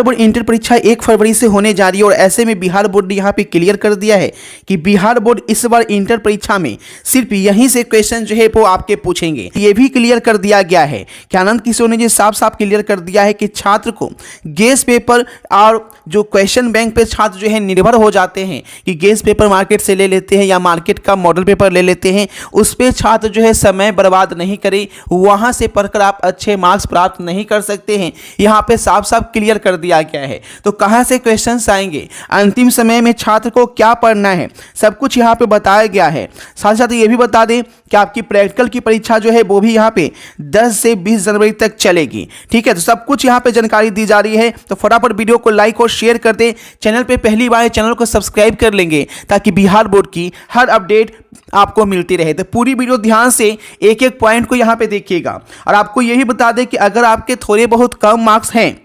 Board inter परीक्षा 1 फरवरी से होने जा रही है और ऐसे में बिहार बोर्ड ने यहाँ पे क्लियर कर दिया है कि बिहार बोर्ड इस बार इंटर परीक्षा में सिर्फ यहीं से क्वेश्चन जो है वो आपके पूछेंगे। ये भी क्लियर कर दिया गया है कि आनंद किशोर ने जो साफ साफ क्लियर कर दिया है कि छात्र को गेस पेपर और जो क्वेश्चन बैंक पे छात्र जो है निर्भर हो जाते हैं कि गेस पेपर मार्केट से ले लेते हैं या मार्केट का मॉडल पेपर ले लेते हैं, उस पर छात्र जो है समय बर्बाद नहीं करे, वहाँ से पढ़कर आप अच्छे मार्क्स प्राप्त नहीं कर सकते हैं। यहाँ पे साफ साफ क्लियर कर दिया गया है। तो कहाँ से क्वेश्चंस आएंगे, अंतिम समय में छात्र को क्या पढ़ना है, सब कुछ यहाँ पे बताया गया है। साथ साथ ये भी बता दें कि आपकी प्रैक्टिकल की परीक्षा जो है वो भी यहाँ पे 10 से 20 जनवरी तक चलेगी। ठीक है, तो सब कुछ यहाँ पे जानकारी दी जा रही है। तो फटाफट वीडियो को लाइक और शेयर कर दें। चैनल पे पहली बार चैनल को सब्सक्राइब कर लेंगे ताकि बिहार बोर्ड की हर अपडेट आपको मिलती रहे। तो पूरी वीडियो ध्यान से एक एक पॉइंट को यहाँ पे देखिएगा। और आपको यही बता दें कि अगर आपके थोड़े बहुत कम मार्क्स हैं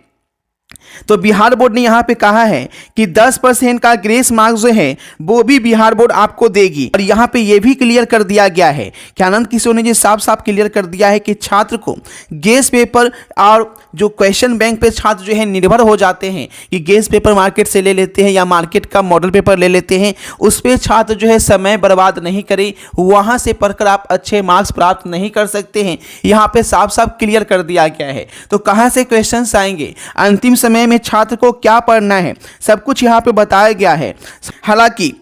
तो बिहार बोर्ड ने यहाँ पे कहा है कि 10% का ग्रेस मार्क्स जो है वो भी बिहार बोर्ड आपको देगी। और यहाँ पे ये भी क्लियर कर दिया गया है कि आनंद किशोर ने जो साफ साफ क्लियर कर दिया है कि छात्र को गेस पेपर और जो क्वेश्चन बैंक पे छात्र जो है निर्भर हो जाते हैं कि गेस पेपर मार्केट से ले लेते हैं या मार्केट का मॉडल पेपर ले लेते हैं, उस पर छात्र जो है समय बर्बाद नहीं करे, वहाँ से पढ़कर आप अच्छे मार्क्स प्राप्त नहीं कर सकते हैं। यहाँ पे साफ साफ क्लियर कर दिया गया है। तो कहाँ से क्वेश्चन आएंगे, अंतिम समय में छात्र को क्या पढ़ना है, सब कुछ यहाँ पे बताया गया है। हालांकि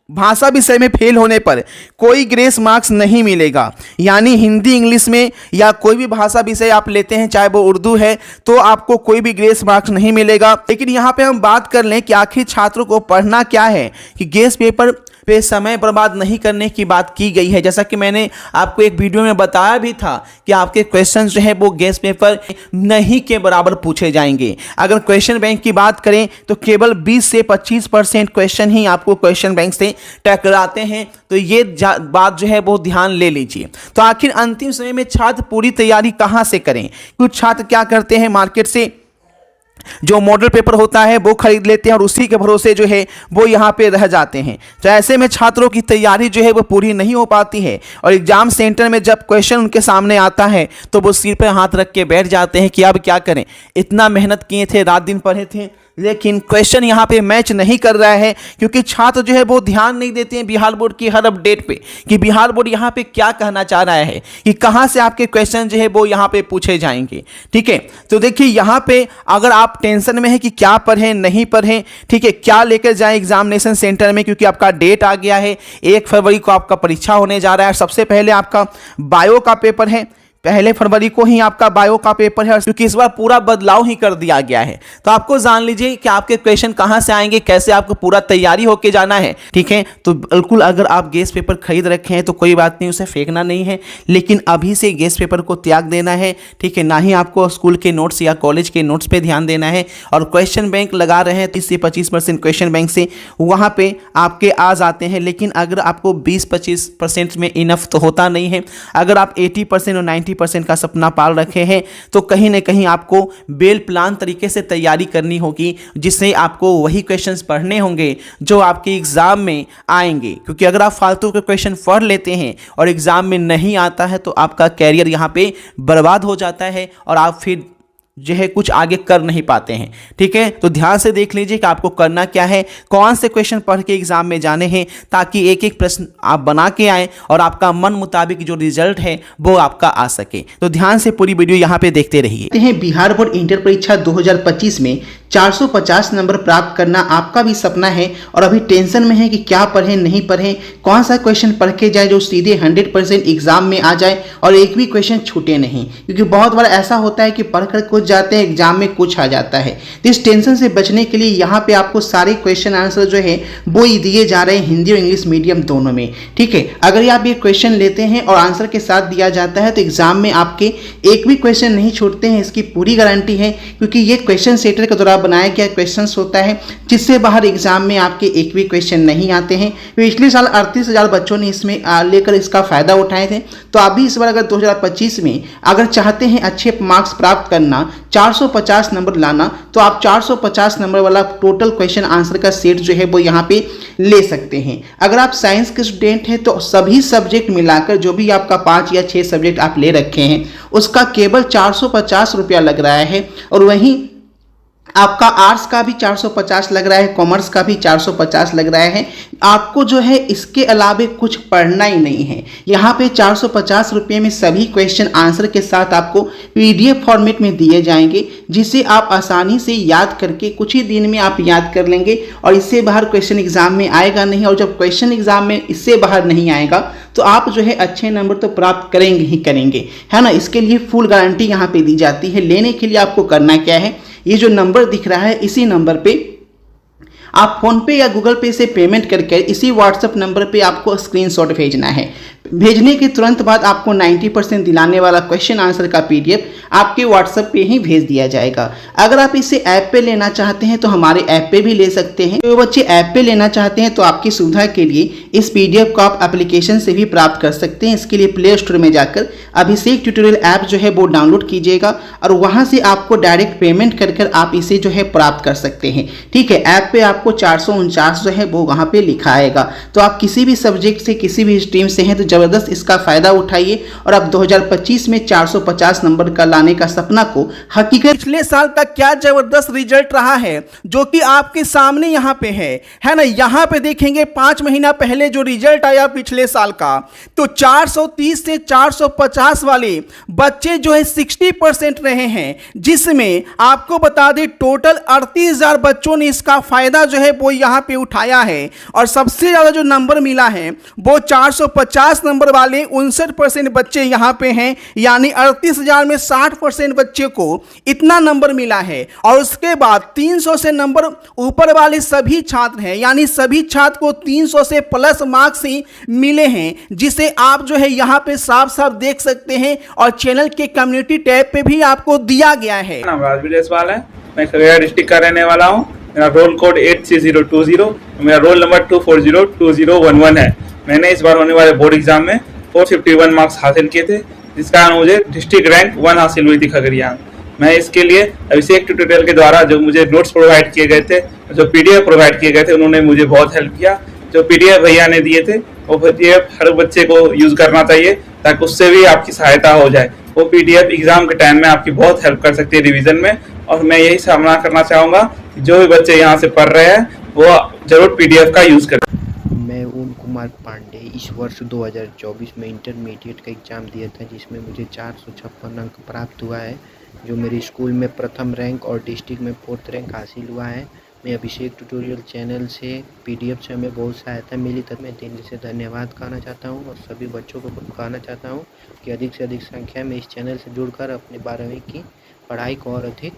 भाषा विषय में फेल होने पर कोई ग्रेस मार्क्स नहीं मिलेगा, यानी हिंदी इंग्लिश में या कोई भी भाषा विषय आप लेते हैं चाहे वो उर्दू है तो आपको कोई भी ग्रेस मार्क्स नहीं मिलेगा। लेकिन यहाँ पे हम बात कर लें कि आखिर छात्रों को पढ़ना क्या है, कि गेस पेपर पे समय बर्बाद नहीं करने की बात की गई है। जैसा कि मैंने आपको एक वीडियो में बताया भी था कि आपके क्वेश्चंस जो है वो गेस पेपर नहीं के बराबर पूछे जाएंगे। अगर क्वेश्चन बैंक की बात करें तो केवल 20 से 25% क्वेश्चन ही आपको क्वेश्चन बैंक से टकराते हैं। तो ये बात जो है वो ध्यान ले लीजिए। तो आखिर अंतिम समय में छात्र पूरी तैयारी कहाँ से करें। कुछ छात्र क्या करते हैं, मार्केट से जो मॉडल पेपर होता है वो खरीद लेते हैं और उसी के भरोसे जो है वो यहाँ पे रह जाते हैं। तो ऐसे में छात्रों की तैयारी जो है वो पूरी नहीं हो पाती है और एग्जाम सेंटर में जब क्वेश्चन उनके सामने आता है तो वो सिर पे हाथ रख के बैठ जाते हैं कि अब क्या करें, इतना मेहनत किए थे, रात दिन पढ़े थे, लेकिन क्वेश्चन यहाँ पे मैच नहीं कर रहा है क्योंकि छात्र जो है वो ध्यान नहीं देते हैं बिहार बोर्ड की हर अपडेट पे कि बिहार बोर्ड यहाँ पे क्या कहना चाह रहा है, कि कहाँ से आपके क्वेश्चन जो है वो यहाँ पे पूछे जाएंगे। ठीक है, तो देखिए यहाँ पे अगर आप टेंशन में है कि क्या पढ़ें नहीं पढ़ें, ठीक है, क्या लेकर जाएं एग्जामिनेशन सेंटर में, क्योंकि आपका डेट आ गया है, 1 फरवरी को आपका परीक्षा होने जा रहा है। सबसे पहले आपका बायो का पेपर है, 1 फरवरी को ही आपका बायो का पेपर है, क्योंकि इस बार पूरा बदलाव ही कर दिया गया है। तो आपको जान लीजिए कि आपके क्वेश्चन कहां से आएंगे, कैसे आपको पूरा तैयारी होके जाना है। ठीक है, तो बिल्कुल अगर आप गेस पेपर खरीद रखे हैं तो कोई बात नहीं, उसे फेंकना नहीं है, लेकिन अभी से गेस पेपर को त्याग देना है। ठीक है, ना ही आपको स्कूल के नोट्स या कॉलेज के नोट्स पे ध्यान देना है। और क्वेश्चन बैंक लगा रहे हैं 30 से 25% क्वेश्चन बैंक से वहाँ पे आपके आ जाते हैं, लेकिन अगर आपको 20-25% में इनफ तो होता नहीं है। अगर आप 80% और 90% का सपना पाल रखे हैं तो कहीं ना कहीं आपको वेल प्लान तरीके से तैयारी करनी होगी, जिससे आपको वही क्वेश्चंस पढ़ने होंगे जो आपके एग्जाम में आएंगे। क्योंकि अगर आप फालतू के क्वेश्चन पढ़ लेते हैं और एग्जाम में नहीं आता है तो आपका कैरियर यहाँ पे बर्बाद हो जाता है और आप फिर जो है कुछ आगे कर नहीं पाते हैं। ठीक है, तो ध्यान से देख लीजिए कि आपको करना क्या है, कौन से क्वेश्चन पढ़ के एग्जाम में जाने हैं, ताकि एक एक प्रश्न आप बना के आए और आपका मन मुताबिक जो रिजल्ट है वो आपका आ सके। तो ध्यान से पूरी वीडियो यहाँ पे देखते रहिए। बिहार बोर्ड इंटर परीक्षा 2025 में 450 नंबर प्राप्त करना आपका भी सपना है और अभी टेंशन में है कि क्या पढ़ें नहीं पढ़ें, कौन सा क्वेश्चन पढ़ के जाए जो सीधे 100% एग्जाम में आ जाए और एक भी क्वेश्चन छूटे नहीं। क्योंकि बहुत बार ऐसा होता है कि पढ़कर कुछ जाते हैं, एग्जाम में कुछ आ जाता है। तो इस टेंशन से बचने के लिए यहाँ पे आपको सारे क्वेश्चन आंसर जो है वो ही दिए जा रहे हैं, हिंदी और इंग्लिश मीडियम दोनों में। ठीक है, अगर आप ये क्वेश्चन लेते हैं और आंसर के साथ दिया जाता है तो एग्जाम में आपके एक भी क्वेश्चन नहीं छूटते हैं, इसकी पूरी गारंटी है। क्योंकि ये क्वेश्चन सेटर के द्वारा बनाया गया क्वेश्चन होता है जिससे बाहर एग्जाम में आपके एक भी क्वेश्चन नहीं आते हैं। पिछले साल 38,000 बच्चों ने इसमें लेकर इसका फायदा उठाए थे। तो आप भी इस बार अगर 2025 में अगर चाहते हैं अच्छे मार्क्स प्राप्त करना, 450 नंबर लाना, तो आप 450 नंबर वाला टोटल क्वेश्चन आंसर का सेट जो है वो यहाँ पे ले सकते हैं। अगर आप साइंस के स्टूडेंट हैं तो सभी सब्जेक्ट मिलाकर जो भी आपका 5 या 6 सब्जेक्ट आप ले रखे हैं उसका केवल 450 रुपया लग रहा है। और वहीं आपका आर्ट्स का भी 450 लग रहा है, कॉमर्स का भी 450 लग रहा है। आपको जो है इसके अलावे कुछ पढ़ना ही नहीं है। यहाँ पे 450 रुपये में सभी क्वेश्चन आंसर के साथ आपको PDF फॉर्मेट में दिए जाएंगे, जिसे आप आसानी से याद करके कुछ ही दिन में आप याद कर लेंगे और इससे बाहर क्वेश्चन एग्जाम में आएगा नहीं। और जब क्वेश्चन एग्जाम में इससे बाहर नहीं आएगा तो आप जो है अच्छे नंबर तो प्राप्त करेंगे ही करेंगे, है ना। इसके लिए फुल गारंटी यहाँ पे दी जाती है। लेने के लिए आपको करना क्या है, ये जो नंबर दिख रहा है इसी नंबर पे आप फोन पे या गूगल पे से पेमेंट करके इसी व्हाट्सएप नंबर पे आपको स्क्रीनशॉट भेजना है। भेजने के तुरंत बाद आपको 90% दिलाने वाला क्वेश्चन आंसर का PDF आपके व्हाट्सएप पे ही भेज दिया जाएगा। अगर आप इसे ऐप पे लेना चाहते हैं तो हमारे ऐप पे भी ले सकते हैं। जो बच्चे ऐप पे लेना चाहते हैं तो आपकी सुविधा के लिए इस PDF को आप एप्लीकेशन से भी प्राप्त कर सकते हैं। इसके लिए प्ले स्टोर में जाकर अभिषेक ट्यूटोरियल ऐप जो है वो डाउनलोड कीजिएगा और वहाँ से आपको डायरेक्ट पेमेंट कर आप इसे जो है प्राप्त कर सकते हैं। ठीक है, ऐप पे आपको 449 जो है वो वहाँ पे लिखा आएगा। तो आप किसी भी सब्जेक्ट से किसी भी स्ट्रीम से हैं तो जबरदस्त इसका फायदा उठाइए और आप 2025 में 450 नंबर का लाने का सपना को हकीकत। पिछले साल का क्या जबरदस्त रिजल्ट रहा है जो कि आपके सामने यहाँ पे है ना। यहाँ पे देखेंगे 5 महीना पहले जो रिजल्ट आया पिछले साल का, तो 430 से 450 वाले बच्चे जो है 60% रहे हैं, जिसमें आपको बता दें टोटल 38,000 बच्चों ने इसका फायदा जो है वो यहाँ पे उठाया है। और सबसे ज़्यादा जो नंबर मिला है वो 450 नंबर वाले 59% बच्चे यहाँ पे हैं, यानी 38,000 में 60% बच्चे को इतना नंबर मिला है। और उसके बाद 300 से नंबर ऊपर वाले सभी छात्र हैं, यानी सभी छात्र को 300 से प्लस मार्क्स ही मिले हैं, जिसे आप जो है यहाँ पे साफ साफ देख सकते हैं। और चैनल के कम्युनिटी टैब पे भी आपको दिया गया है। नाम राजवीर जायसवाल है, मैं खगड़िया डिस्ट्रिक्ट का रहने वाला हूँ। मेरा रोल कोड 83020, मेरा रोल नंबर 2402011 है। मैंने इस बार होने वाले बोर्ड एग्जाम में 451 मार्क्स हासिल किए थे, जिस कारण मुझे डिस्ट्रिक्ट रैंक 1 हासिल हुई थी खगड़िया। मैं इसके लिए अभिषेक ट्यूटोरियल के द्वारा जो मुझे नोट्स प्रोवाइड किए गए थे, जो PDF प्रोवाइड किए गए थे, उन्होंने मुझे बहुत हेल्प किया। जो PDF भैया ने दिए थे वो PDF हर बच्चे को यूज करना चाहिए ताकि उससे भी आपकी सहायता हो जाए। वो PDF एग्जाम के टाइम में आपकी बहुत हेल्प कर सकती है रिवीजन में। और मैं यही सामना करना चाहूँगा कि जो भी बच्चे यहाँ से पढ़ रहे हैं वो जरूर PDF का यूज करें। मैं ओम कुमार पांडे इस वर्ष 2024 में इंटरमीडिएट का एग्ज़ाम दिया था, जिसमें मुझे 456 अंक प्राप्त हुआ है, जो मेरे स्कूल में प्रथम रैंक और डिस्ट्रिक्ट में 4th रैंक हासिल हुआ है। मैं अभिषेक ट्यूटोरियल चैनल से PDF से हमें बहुत सहायता मिली, तब मैं दिल से धन्यवाद कहना चाहता हूं और सभी बच्चों को कहना चाहता हूं कि अधिक से अधिक संख्या में इस चैनल से जुड़कर अपने 12वीं की पढ़ाई को और अधिक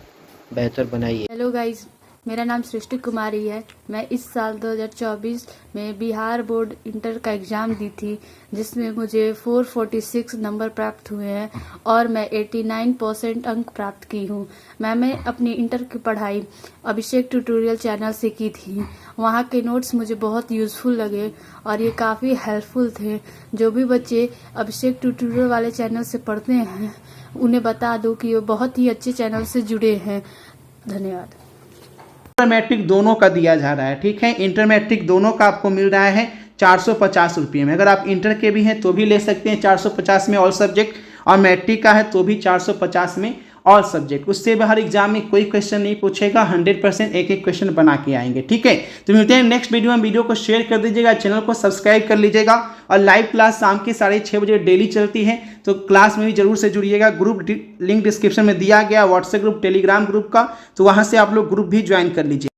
बेहतर बनाइए। हेलो गाइस, मेरा नाम सृष्टि कुमारी है। मैं इस साल 2024 में बिहार बोर्ड इंटर का एग्ज़ाम दी थी, जिसमें मुझे 446 नंबर प्राप्त हुए हैं और मैं 89% अंक प्राप्त की हूँ। मैंने अपनी इंटर की पढ़ाई अभिषेक ट्यूटोरियल चैनल से की थी। वहाँ के नोट्स मुझे बहुत यूज़फुल लगे और ये काफ़ी हेल्पफुल थे। जो भी बच्चे अभिषेक ट्यूटोरियल वाले चैनल से पढ़ते हैं उन्हें बता दूँ कि वो बहुत ही अच्छे चैनल से जुड़े हैं। धन्यवाद। इंटर मैट्रिक दोनों का दिया जा रहा है। ठीक है, इंटर मैट्रिक दोनों का आपको मिल रहा है 450 रुपये में। अगर आप इंटर के भी हैं तो भी ले सकते हैं 450 में ऑल सब्जेक्ट, और मैट्रिक का है तो भी 450 में ऑल सब्जेक्ट। उससे बाहर एग्जाम में कोई क्वेश्चन नहीं पूछेगा, 100% एक एक क्वेश्चन बना के आएंगे। ठीक है, तो मिलते हैं नेक्स्ट वीडियो में। वीडियो को शेयर कर दीजिएगा, चैनल को सब्सक्राइब कर लीजिएगा। और लाइव क्लास शाम के 6:30 बजे डेली चलती है, तो क्लास में भी जरूर से जुड़िएगा। ग्रुप लिंक डिस्क्रिप्शन में दिया गया, व्हाट्सएप ग्रुप, टेलीग्राम ग्रुप का, तो वहाँ से आप लोग ग्रुप भी ज्वाइन कर लीजिए।